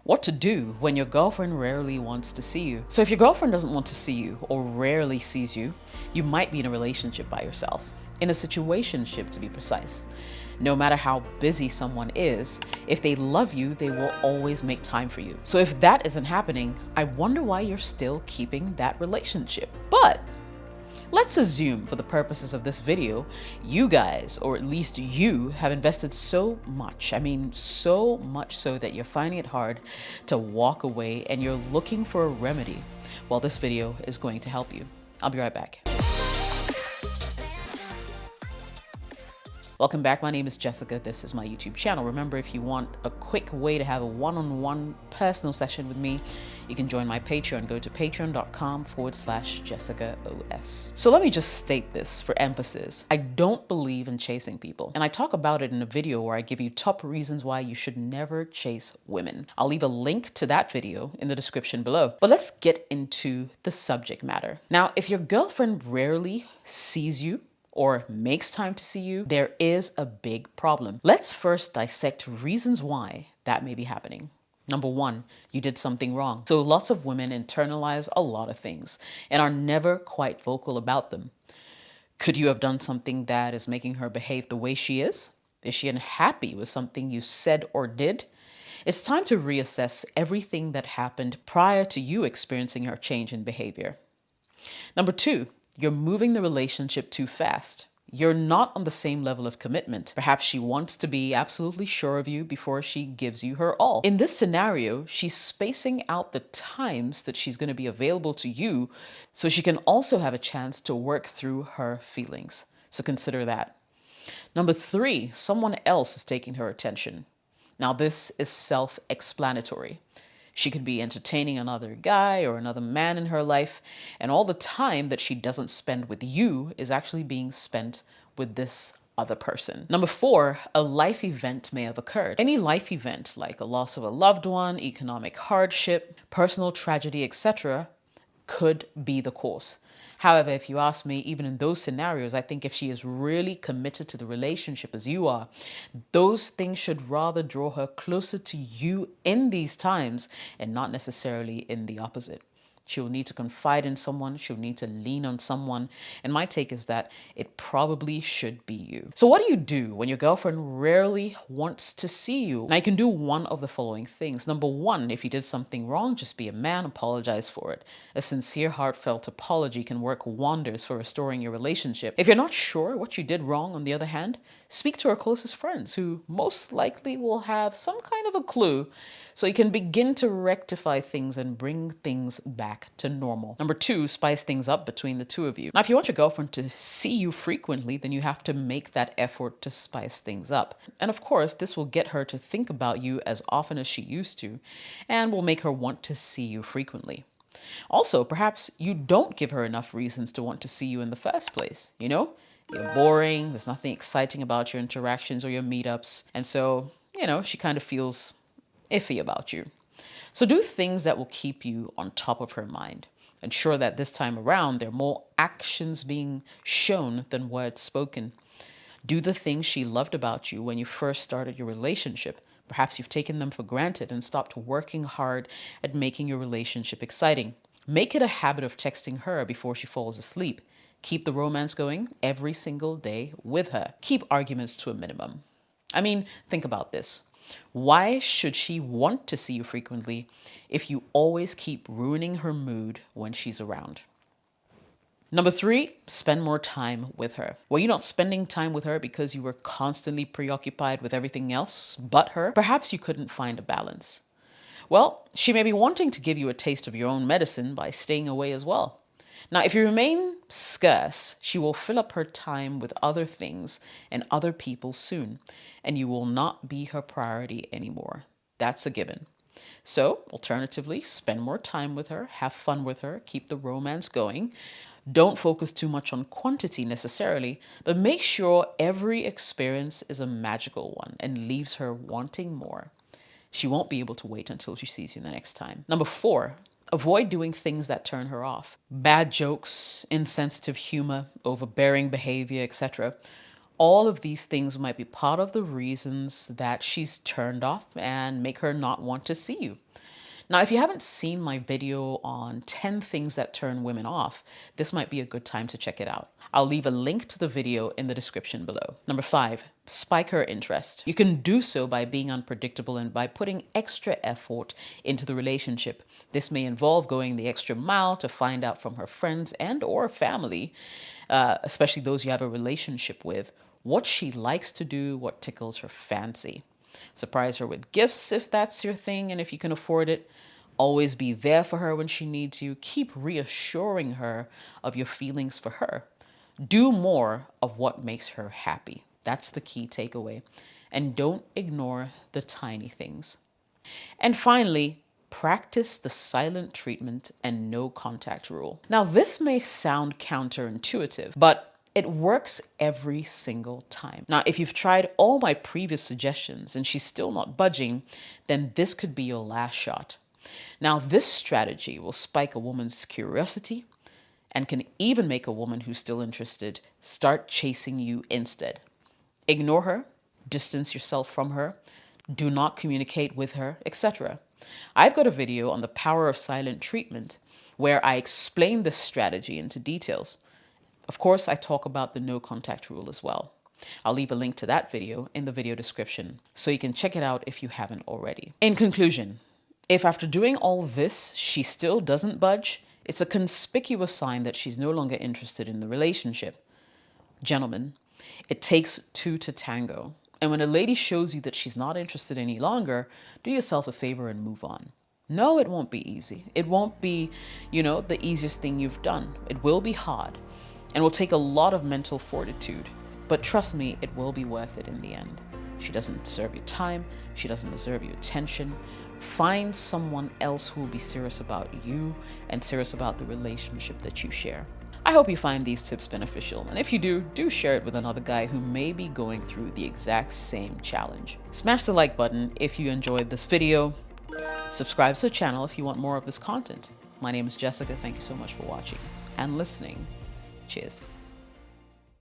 What to do when your girlfriend rarely wants to see you. So if your girlfriend doesn't want to see you or rarely sees you, you might be in a relationship by yourself. In a situationship, to be precise. No matter how busy someone is, if they love you, they will always make time for you. So if that isn't happening, I wonder why you're still keeping that relationship. But let's assume, for the purposes of this video, you guys, or at least you, have invested so much, so much so that you're finding it hard to walk away and you're looking for a remedy. Well, this video is going to help you. I'll be right back. Welcome back. My name is Jessica. This is my YouTube channel. Remember, if you want a quick way to have a one-on-one personal session with me, you can join my Patreon. Go to patreon.com/JessicaOS. So let me just state this for emphasis. I don't believe in chasing people. And I talk about it in a video where I give you top reasons why you should never chase women. I'll leave a link to that video in the description below. But let's get into the subject matter. Now, if your girlfriend rarely sees you, or makes time to see you, there is a big problem. Let's first dissect reasons why that may be happening. Number one, you did something wrong. So lots of women internalize a lot of things and are never quite vocal about them. Could you have done something that is making her behave the way she is? Is she unhappy with something you said or did? It's time to reassess everything that happened prior to you experiencing her change in behavior. Number two, you're moving the relationship too fast. You're not on the same level of commitment. Perhaps she wants to be absolutely sure of you before she gives you her all. In this scenario, she's spacing out the times that she's going to be available to you so she can also have a chance to work through her feelings. So consider that. Number three, someone else is taking her attention. Now, this is self-explanatory. She could be entertaining another guy or another man in her life, and all the time that she doesn't spend with you is actually being spent with this other person. Number four, a life event may have occurred. Any life event, like a loss of a loved one, economic hardship, personal tragedy, etc., could be the cause. However, if you ask me, even in those scenarios, I think if she is really committed to the relationship as you are, those things should rather draw her closer to you in these times and not necessarily in the opposite. She'll need to confide in someone. She'll need to lean on someone. And my take is that it probably should be you. So what do you do when your girlfriend rarely wants to see you? Now, you can do one of the following things. Number one, if you did something wrong, just be a man, apologize for it. A sincere, heartfelt apology can work wonders for restoring your relationship. If you're not sure what you did wrong, on the other hand, speak to her closest friends who most likely will have some kind of a clue, so you can begin to rectify things and bring things back to normal. Number two, spice things up between the two of you. Now, if you want your girlfriend to see you frequently, then you have to make that effort to spice things up. And of course, this will get her to think about you as often as she used to, and will make her want to see you frequently. Also, perhaps you don't give her enough reasons to want to see you in the first place. You're boring, there's nothing exciting about your interactions or your meetups, and so, she kind of feels iffy about you. So do things that will keep you on top of her mind. Ensure that this time around there are more actions being shown than words spoken. Do the things she loved about you when you first started your relationship. Perhaps you've taken them for granted and stopped working hard at making your relationship exciting. Make it a habit of texting her before she falls asleep. Keep the romance going every single day with her. Keep arguments to a minimum. Think about this. Why should she want to see you frequently if you always keep ruining her mood when she's around? Number three, spend more time with her. Were you not spending time with her because you were constantly preoccupied with everything else but her? Perhaps you couldn't find a balance. Well, she may be wanting to give you a taste of your own medicine by staying away as well. Now, if you remain scarce, she will fill up her time with other things and other people soon, and you will not be her priority anymore. That's a given. So, alternatively, spend more time with her, have fun with her, keep the romance going. Don't focus too much on quantity necessarily, but make sure every experience is a magical one and leaves her wanting more. She won't be able to wait until she sees you the next time. Number four, avoid doing things that turn her off. Bad jokes, insensitive humor, overbearing behavior, etc. All of these things might be part of the reasons that she's turned off and make her not want to see you. Now, if you haven't seen my video on 10 things that turn women off, this might be a good time to check it out. I'll leave a link to the video in the description below. Number 5, spike her interest. You can do so by being unpredictable and by putting extra effort into the relationship. This may involve going the extra mile to find out from her friends and or family, especially those you have a relationship with, what she likes to do, what tickles her fancy. Surprise her with gifts if that's your thing and if you can afford it. Always be there for her when she needs you. Keep reassuring her of your feelings for her. Do more of what makes her happy. That's the key takeaway. And don't ignore the tiny things. And finally, practice the silent treatment and no contact rule. Now, this may sound counterintuitive, but it works every single time. Now, if you've tried all my previous suggestions and she's still not budging, then this could be your last shot. Now, this strategy will spike a woman's curiosity and can even make a woman who's still interested start chasing you instead. Ignore her, distance yourself from her, do not communicate with her, etc. I've got a video on the power of silent treatment where I explain this strategy into details. Of course, I talk about the no contact rule as well. I'll leave a link to that video in the video description so you can check it out if you haven't already. In conclusion, if after doing all this, she still doesn't budge, it's a conspicuous sign that she's no longer interested in the relationship. Gentlemen, it takes two to tango. And when a lady shows you that she's not interested any longer, do yourself a favor and move on. No, it won't be easy. It won't be, the easiest thing you've done. It will be hard. And will take a lot of mental fortitude. But trust me, it will be worth it in the end. She doesn't deserve your time. She doesn't deserve your attention. Find someone else who will be serious about you and serious about the relationship that you share. I hope you find these tips beneficial. And if you do share it with another guy who may be going through the exact same challenge. Smash the like button if you enjoyed this video. Subscribe to the channel if you want more of this content. My name is Jessica. Thank you so much for watching and listening. Cheers.